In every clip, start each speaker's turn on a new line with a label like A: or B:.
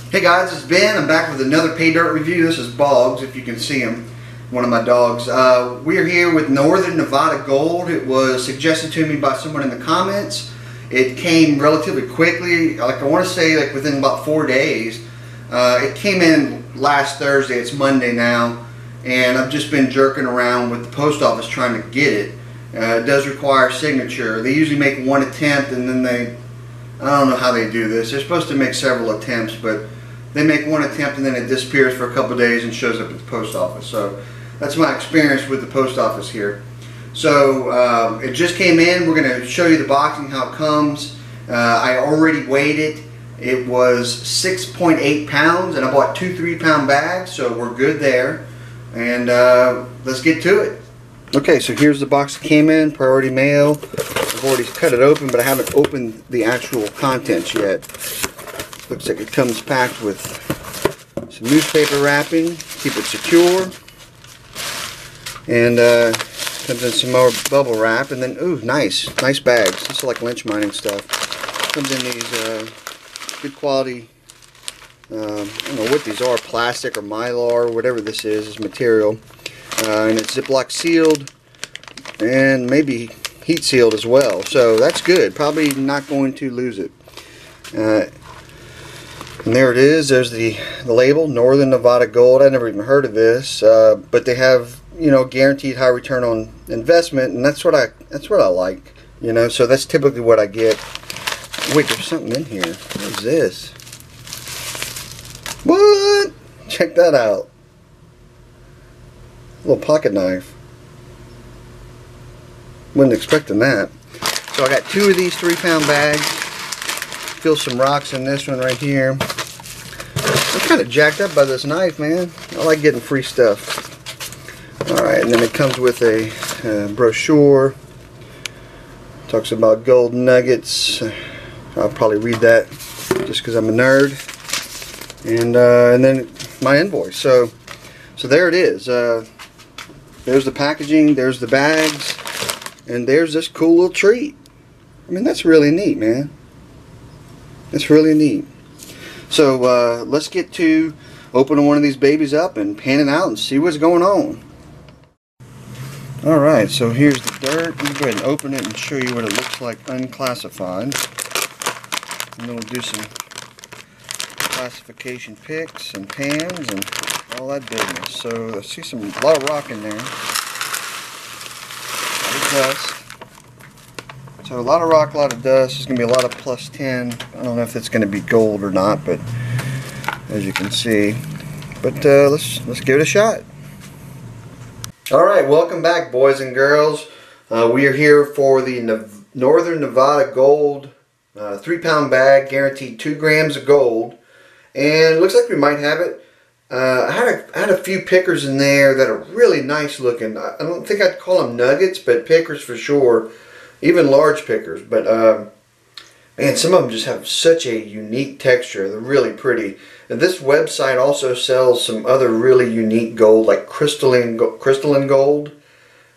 A: Hey guys, it's Ben. I'm back with another pay dirt review. This is Boggs, if you can see him, one of my dogs. We're here with Northern Nevada Gold. It was suggested to me by someone in the comments. It came relatively quickly, like I want to say like within about 4 days. It came in last Thursday. It's Monday now, and I've just been jerking around with the post office trying to get it. It does require signature. They usually make one attempt and then I don't know how they do this. They're supposed to make several attempts, but they make one attempt and then it disappears for a couple of days and shows up at the post office. So that's my experience with the post office here. So it just came in. We're going to show you the boxing, how it comes. I already weighed it. It was 6.8 pounds and I bought 2 3-pound bags, so we're good there. And let's get to it. Okay, so here's the box that came in, priority mail. I've already cut it open, but I haven't opened the actual contents yet. Looks like it comes packed with some newspaper wrapping, keep it secure. And comes in some more bubble wrap, and then, ooh, nice bags. This is like lynch mining stuff. Comes in these good quality, I don't know what these are, plastic or mylar, whatever this is material. And it's Ziploc sealed and maybe heat sealed as well, so that's good. Probably not going to lose it. And there it is. There's the label, Northern Nevada Gold. I never even heard of this, but they have, you know, guaranteed high return on investment, and that's what I like, you know. So that's typically what I get. Wait, there's something in here. What is this? What? Check that out. A little pocket knife. Wasn't expecting that. So I got 2 of these 3-pound bags. Fill some rocks in this one right here. I'm kind of jacked up by this knife, man. I like getting free stuff. Alright, and then it comes with a brochure. Talks about gold nuggets. I'll probably read that just because I'm a nerd. And then my invoice. So there it is. There's the packaging, there's the bags, and there's this cool little treat. I mean, that's really neat, man. It's really neat. So let's get to opening one of these babies up and pan it out and see what's going on. Alright, so here's the dirt. Let me go ahead and open it and show you what it looks like unclassified. And then we'll do some classification picks and pans and all that business. So I see a lot of rock in there. A lot of dust. So a lot of rock, a lot of dust. There's going to be a lot of plus 10. I don't know if it's going to be gold or not, but as you can see. But let's give it a shot. Alright, welcome back, boys and girls. We are here for the Northern Nevada Gold 3-pound bag, guaranteed 2 grams of gold. And it looks like we might have it. I had a few pickers in there that are really nice looking. I don't think I'd call them nuggets, but pickers for sure. Even large pickers. But man, some of them just have such a unique texture. They're really pretty. And this website also sells some other really unique gold, like crystalline gold,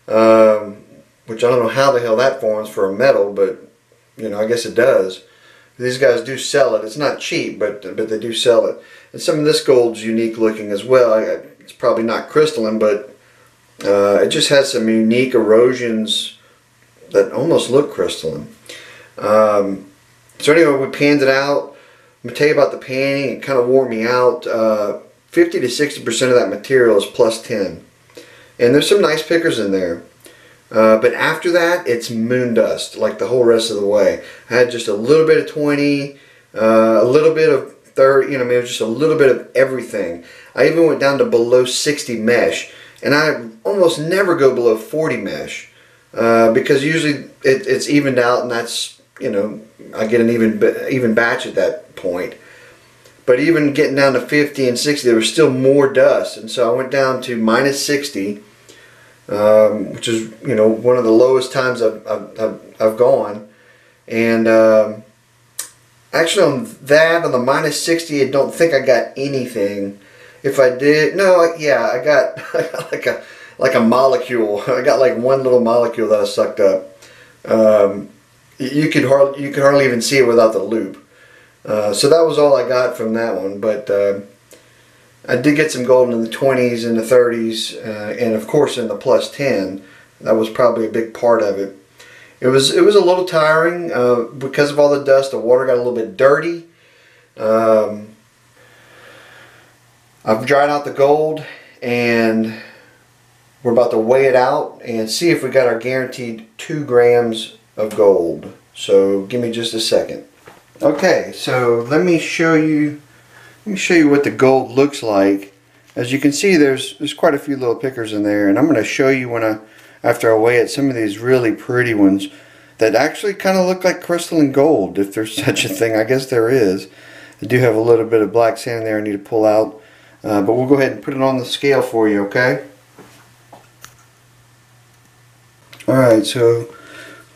A: which I don't know how the hell that forms for a metal, but you know, I guess it does. These guys do sell it. It's not cheap, but they do sell it. And some of this gold's unique looking as well. It's probably not crystalline, but it just has some unique erosions that almost look crystalline. So anyway, we panned it out. I'm going to tell you about the panning. It kind of wore me out. 50 to 60% of that material is plus 10. And there's some nice pickers in there. But after that, it's moon dust, like the whole rest of the way. I had just a little bit of 20, a little bit of 30, you know, I mean, it was just a little bit of everything. I even went down to below 60 mesh, and I almost never go below 40 mesh, because usually it's evened out, and that's, you know, I get an even batch at that point. But even getting down to 50 and 60, there was still more dust, and so I went down to minus 60. Which is, you know, one of the lowest times I've gone. And actually on the minus 60, I don't think I got anything. If I did, no, yeah, I got like a molecule. I got like one little molecule that I sucked up. You could hardly even see it without the loop. So that was all I got from that one, but I did get some gold in the 20s and the 30s, and of course in the plus 10. That was probably a big part of it. It was a little tiring because of all the dust. The water got a little bit dirty. I've dried out the gold, and we're about to weigh it out and see if we got our guaranteed 2 grams of gold. So give me just a second. Okay, so let me show you what the gold looks like. As you can see, there's quite a few little pickers in there, and I'm going to show you after I weigh it some of these really pretty ones that actually kind of look like crystalline gold, if there's such a thing. I guess there is. I do have a little bit of black sand there I need to pull out, but we'll go ahead and put it on the scale for you, okay? Alright, so I'm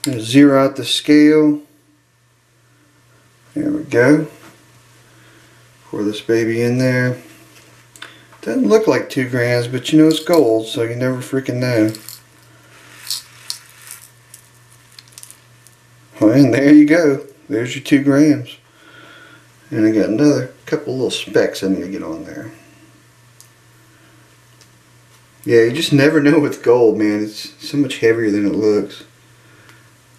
A: going to zero out the scale. There we go. Pour this baby in there. Doesn't look like 2 grams, but you know it's gold, so you never freaking know. Well, and there you go. There's your 2 grams. And I got another couple little specks I need to get on there. Yeah, you just never know with gold, man. It's so much heavier than it looks.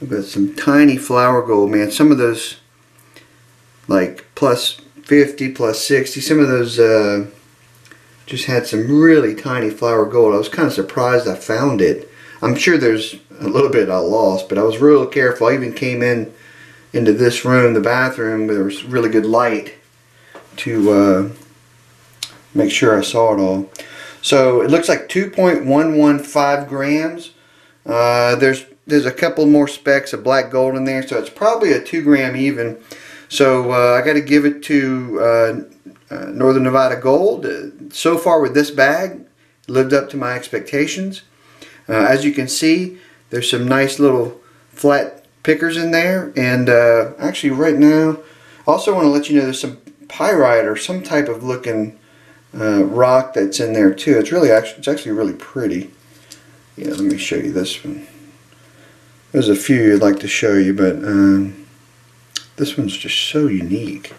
A: I've got some tiny flour gold, man. Some of those, like plus 50, plus 60, some of those just had some really tiny flour gold. I was kind of surprised I found it. I'm sure there's a little bit I lost, but I was real careful. I even came into this room, the bathroom, where there was really good light to make sure I saw it all. So it looks like 2.115 grams. There's a couple more specks of black gold in there, so it's probably a 2 gram even. So I got to give it to Northern Nevada Gold. So far with this bag, lived up to my expectations. As you can see, there's some nice little flat pickers in there, and actually right now, I also want to let you know there's some pyrite or some type of looking rock that's in there too. It's actually really pretty. Yeah, let me show you this one. There's a few I'd like to show you, but this one's just so unique.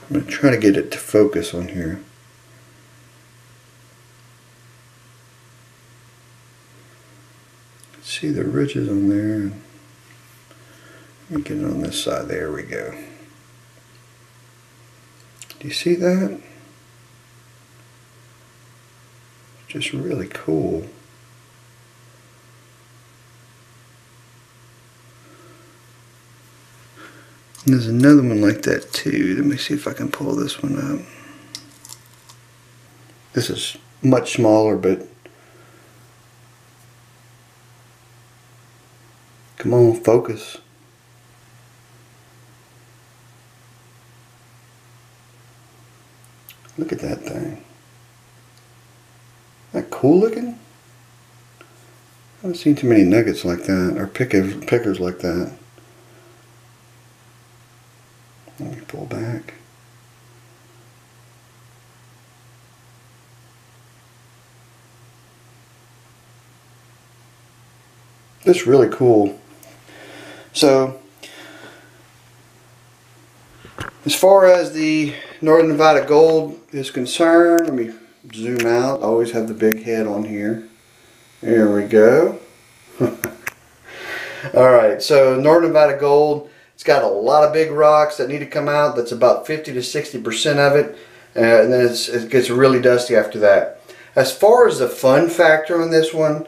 A: I'm going to try to get it to focus on here. See the ridges on there. Let me get it on this side. There we go. Do you see that? Just really cool. And there's another one like that too. Let me see if I can pull this one up. This is much smaller, but come on, focus. Look at that thing. Isn't that cool looking? I haven't seen too many nuggets like that, or pickers like that. Let me pull back. That's really cool. So, as far as the Northern Nevada Gold is concerned, let me zoom out. I always have the big head on here. There we go. Alright, so Northern Nevada Gold, it's got a lot of big rocks that need to come out. That's about 50 to 60% of it. And then it gets really dusty after that. As far as the fun factor on this one,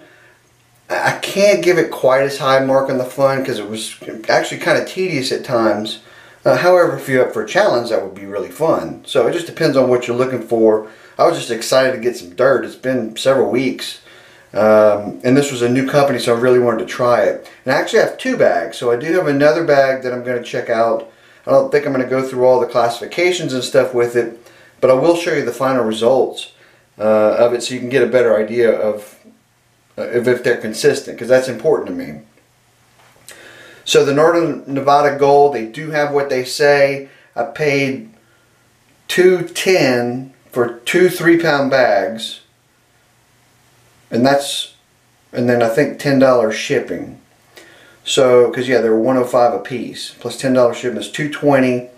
A: I can't give it quite as high mark on the fun because it was actually kind of tedious at times. However, if you're up for a challenge, that would be really fun. So it just depends on what you're looking for. I was just excited to get some dirt. It's been several weeks. And this was a new company, so I really wanted to try it. And I actually have 2 bags, so I do have another bag that I'm going to check out. I don't think I'm going to go through all the classifications and stuff with it, but I will show you the final results of it so you can get a better idea of if they're consistent, because that's important to me. So the Northern Nevada Gold, they do have what they say. I paid $2.10 for 2 3-pound bags. And then I think $10 shipping. So, because yeah, they were $105 a piece plus $10 shipping is $220.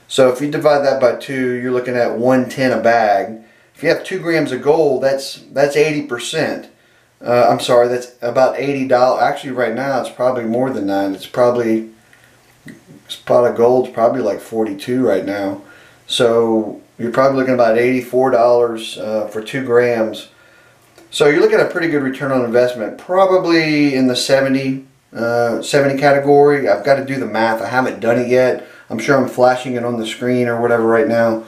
A: So if you divide that by 2, you're looking at 110 a bag. If you have 2 grams of gold, that's 80%. I'm sorry, that's about $80. Actually, right now it's probably more than that. It's probably, a spot of gold's probably like 42 right now. So you're probably looking at about $84 for 2 grams. So you're looking at a pretty good return on investment, probably in the 70 category. I've got to do the math. I haven't done it yet. I'm sure I'm flashing it on the screen or whatever right now.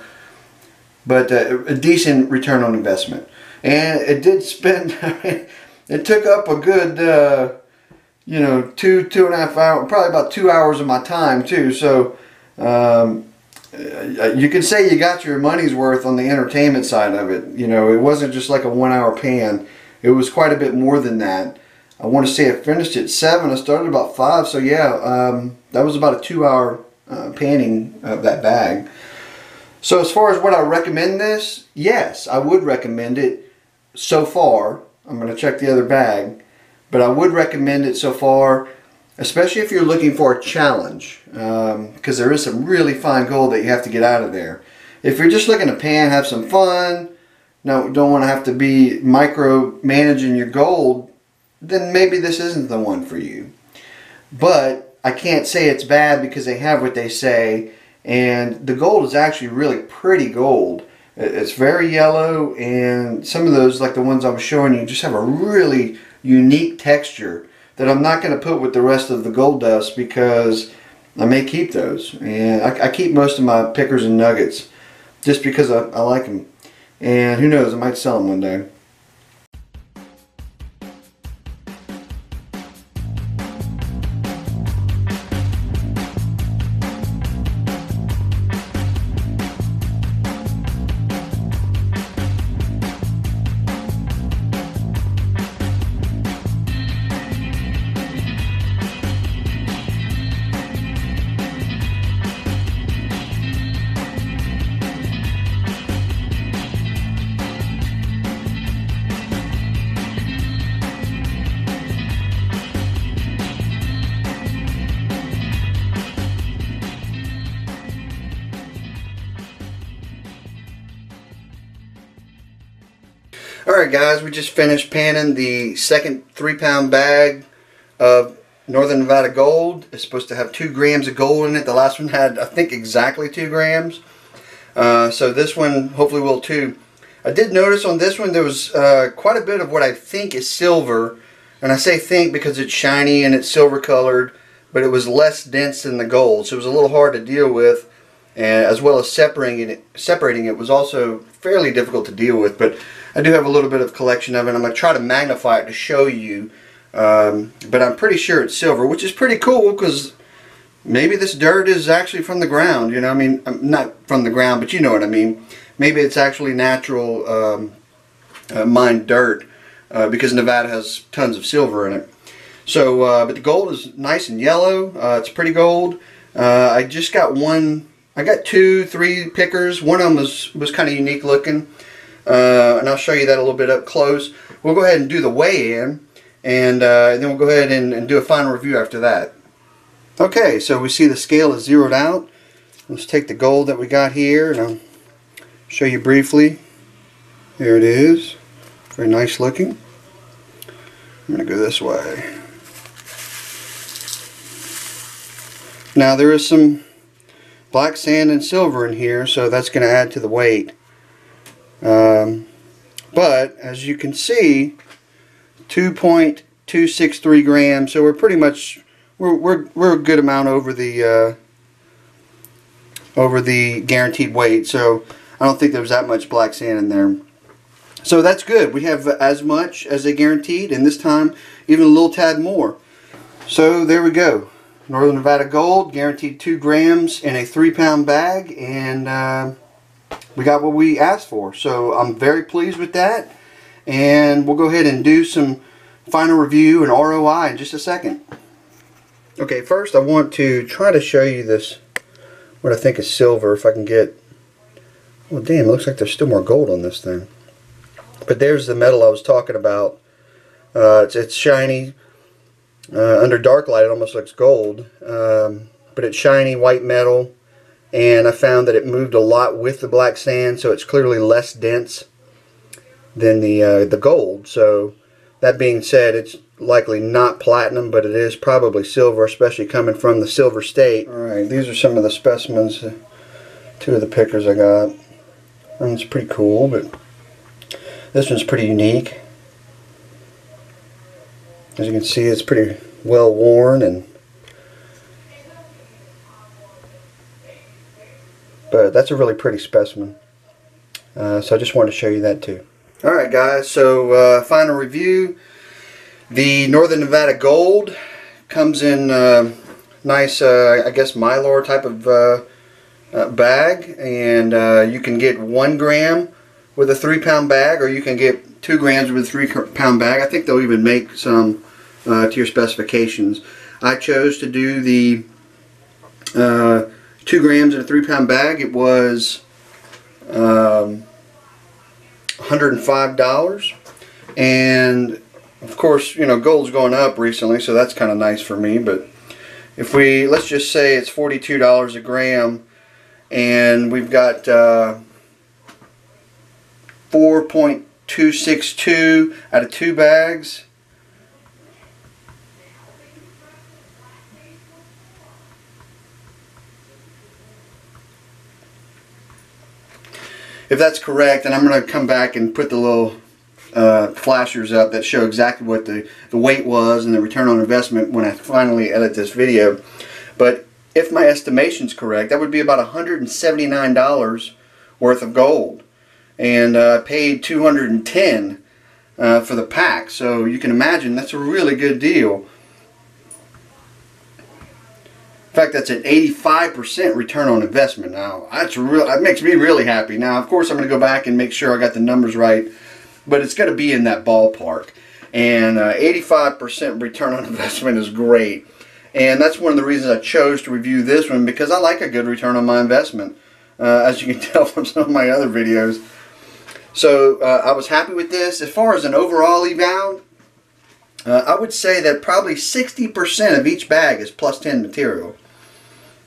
A: But a decent return on investment. And it did spend, it took up a good, you know, two and a half hours, probably about 2 hours of my time too. So you can say you got your money's worth on the entertainment side of it. You know, it wasn't just like a 1 hour pan. It was quite a bit more than that. I want to say I finished at 7. I started about 5. So yeah, that was about a 2 hour panning of that bag. So as far as would I recommend this? Yes, I would recommend it so far. I'm going to check the other bag. But I would recommend it so far, especially if you're looking for a challenge, because there is some really fine gold that you have to get out of there. If you're just looking to pan, have some fun, don't want to have to be micro-managing your gold, then maybe this isn't the one for you. But I can't say it's bad because they have what they say, and the gold is actually really pretty gold. It's very yellow, and some of those, like the ones I was showing you, just have a really unique texture that I'm not going to put with the rest of the gold dust because I may keep those. And I keep most of my pickers and nuggets just because I like them. And who knows, I might sell them one day. Alright guys, we just finished panning the second 3-pound bag of Northern Nevada gold. It's supposed to have 2 grams of gold in it. The last one had, I think, exactly 2 grams. So this one hopefully will too. I did notice on this one there was quite a bit of what I think is silver. And I say think because it's shiny and it's silver colored, but it was less dense than the gold. So it was a little hard to deal with. And as well as separating it was also fairly difficult to deal with. But I do have a little bit of collection of it. I'm going to try to magnify it to show you. But I'm pretty sure it's silver, which is pretty cool because maybe this dirt is actually from the ground. You know, I mean, not from the ground, but you know what I mean. Maybe it's actually natural mined dirt because Nevada has tons of silver in it. So, but the gold is nice and yellow. It's pretty gold. I just got one. I got 2, 3 pickers. One of them was kind of unique looking. And I'll show you that a little bit up close. We'll go ahead and do the weigh-in, and then we'll go ahead and do a final review after that. Okay, so we see the scale is zeroed out. Let's take the gold that we got here, and I'll show you briefly. There it is. Very nice looking. I'm going to go this way. Now there is some black sand and silver in here, so that's going to add to the weight. But as you can see, 2.263 grams, so we're pretty much we're a good amount over the guaranteed weight. So I don't think there's that much black sand in there. So that's good. We have as much as they guaranteed, and this time even a little tad more. So there we go. Northern Nevada gold, guaranteed 2 grams in a 3-pound bag, and we got what we asked for. So I'm very pleased with that, and we'll go ahead and do some final review and ROI in just a second. Okay, first I want to try to show you this, what I think is silver, if I can get, well damn, it looks like there's still more gold on this thing. But there's the metal I was talking about. It's shiny. Under dark light it almost looks gold, but it's shiny white metal.
B: and I found that it moved a lot with the black sand, so it's clearly less dense than the gold. So that being said, it's likely not platinum, but it is probably silver, especially coming from the Silver State. Alright, these are some of the specimens, two of the pickers I got. One's pretty cool, but this one's pretty unique. As you can see, it's pretty well worn, but that's a really pretty specimen. So I just wanted to show you that too. Alright guys, so final review. The Northern Nevada Gold comes in nice, I guess, Mylar type of bag, and you can get 1 gram with a 3-pound bag, or you can get 2 grams with a 3-pound bag. I think they'll even make some to your specifications. I chose to do the 2 grams in a 3-pound bag. It was $105, and of course, you know, gold's going up recently, so that's kind of nice for me. But if let's just say it's $42 a gram, and we've got 4.262 out of 2 bags. If that's correct, then I'm going to come back and put the little flashers up that show exactly what the weight was and the return on investment when I finally edit this video. But if my estimation's correct, that would be about $179 worth of gold, and I paid $210 for the pack. So you can imagine that's a really good deal. In fact, that's an 85% return on investment. Now that makes me really happy. Now, of course, I'm going to go back and make sure I got the numbers right, but it's going to be in that ballpark. And 85% return on investment is great. And that's one of the reasons I chose to review this one, because I like a good return on my investment, as you can tell from some of my other videos. So I was happy with this. As far as an overall eval, I would say that probably 60% of each bag is plus 10 material.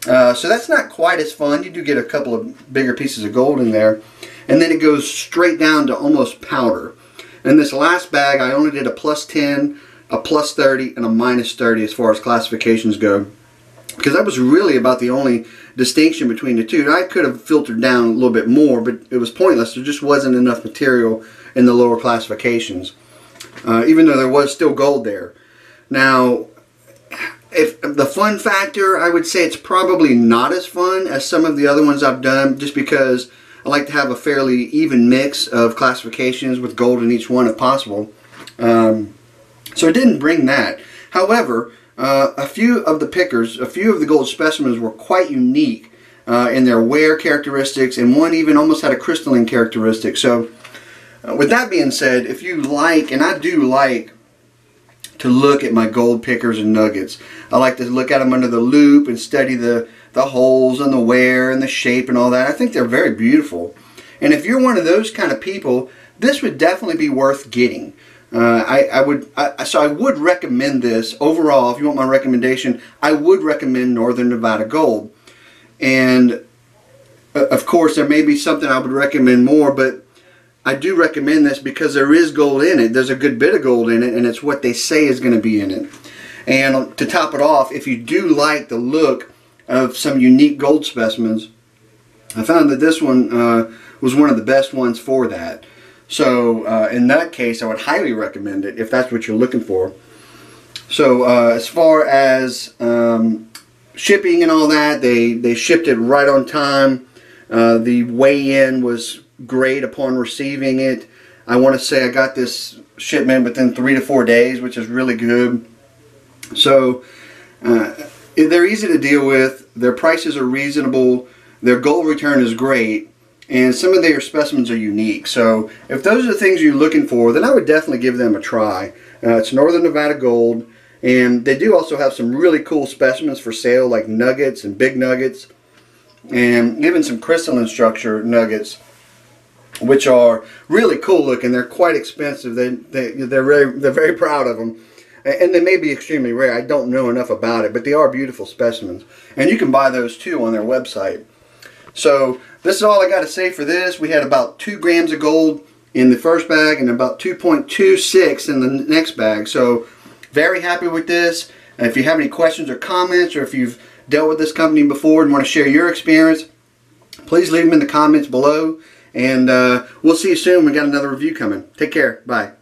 B: So that's not quite as fun. You do get a couple of bigger pieces of gold in there, and then it goes straight down to almost powder. In this last bag, I only did a plus 10, a plus 30, and a minus 30 as far as classifications go, because that was really about the only distinction between the two. I could have filtered down a little bit more, but it was pointless. There just wasn't enough material in the lower classifications, even though there was still gold there. Now, if the fun factor, I would say it's probably not as fun as some of the other ones I've done, just because I like to have a fairly even mix of classifications with gold in each one if possible. So it didn't bring that. However, a few of the pickers, a few of the gold specimens were quite unique in their wear characteristics, and one even almost had a crystalline characteristic. So with that being said, if you like, and I do like to look at my gold pickers and nuggets, I like to look at them under the loupe and study the holes and the wear and the shape and all that. I think they're very beautiful. And if you're one of those kind of people, this would definitely be worth getting. So I would recommend this overall. If you want my recommendation, I would recommend Northern Nevada Gold. And of course, there may be something I would recommend more, but I do recommend this because there is gold in it. There's a good bit of gold in it, and it's what they say is going to be in it. And to top it off, if you do like the look of some unique gold specimens, I found that this one was one of the best ones for that. So in that case, I would highly recommend it if that's what you're looking for. So as far as shipping and all that, they shipped it right on time. The weigh-in was great upon receiving it. I want to say I got this shipment within 3 to 4 days, which is really good. So they're easy to deal with. Their prices are reasonable. Their gold return is great. And some of their specimens are unique. So if those are the things you're looking for, then I would definitely give them a try. It's Northern Nevada Gold. And they do also have some really cool specimens for sale, like nuggets and big nuggets. And even some crystalline structure nuggets, which are really cool looking. They're quite expensive. They're very proud of them. And they may be extremely rare. I don't know enough about it, but they are beautiful specimens. And you can buy those too on their website. So this is all I got to say for this. We had about 2 grams of gold in the first bag and about 2.26 in the next bag. So very happy with this. And if you have any questions or comments, or if you've dealt with this company before and want to share your experience, please leave them in the comments below. And we'll see you soon. We got another review coming. Take care. Bye.